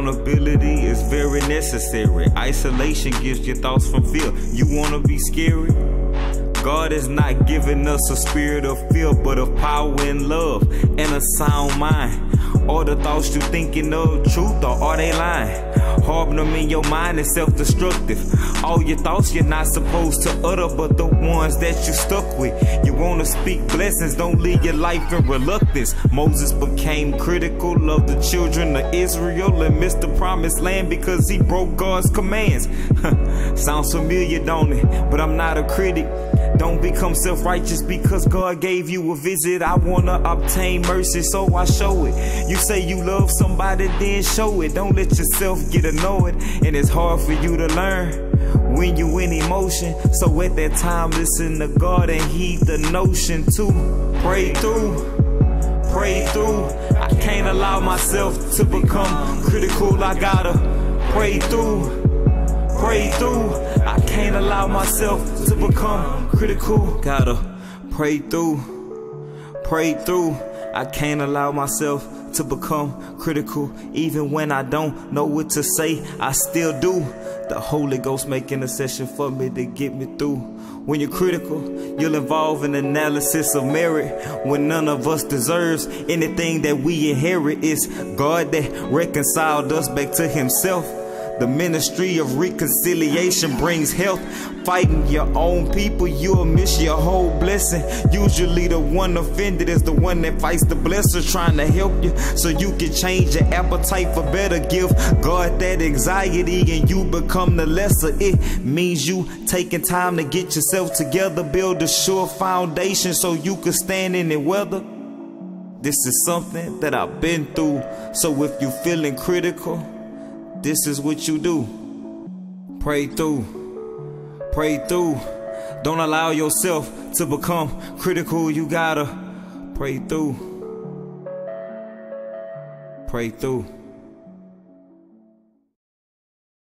Accountability is very necessary. Isolation gives your thoughts from fear. You wanna be scary? God has not given us a spirit of fear, but of power and love and a sound mind. Are the thoughts you thinking of truth, or are they lying? Harbor them in your mind is self-destructive. All your thoughts you're not supposed to utter, but the ones that you stuck with. You wanna speak blessings, don't live your life in reluctance. Moses became critical of the children of Israel and missed the promised land because he broke God's commands. Sounds familiar, don't it? But I'm not a critic. Don't become self-righteous because God gave you a visit. I wanna obtain mercy, so I show it. You say you love somebody, then show it. Don't let yourself get annoyed, and it's hard for you to learn when you in emotion. So at that time, listen to God and heed the notion to pray through. Pray through. I can't allow myself to become critical. I gotta pray through. Pray through. I can't allow myself to become critical. Gotta pray through. Pray through. I can't allow myself to become critical. Even when I don't know what to say, I still do. The Holy Ghost making a session for me to get me through. When you're critical, you'll involve an analysis of merit when none of us deserves anything that we inherit. It's God that reconciled us back to himself. The ministry of reconciliation brings health. Fighting your own people, you'll miss your whole blessing. Usually the one offended is the one that fights the blesser, trying to help you so you can change your appetite for better. Give God that anxiety and you become the lesser. It means you taking time to get yourself together, build a sure foundation so you can stand in the weather. This is something that I've been through. So if you're feeling critical, this is what you do. Pray through. Pray through. Don't allow yourself to become critical. You gotta pray through. Pray through.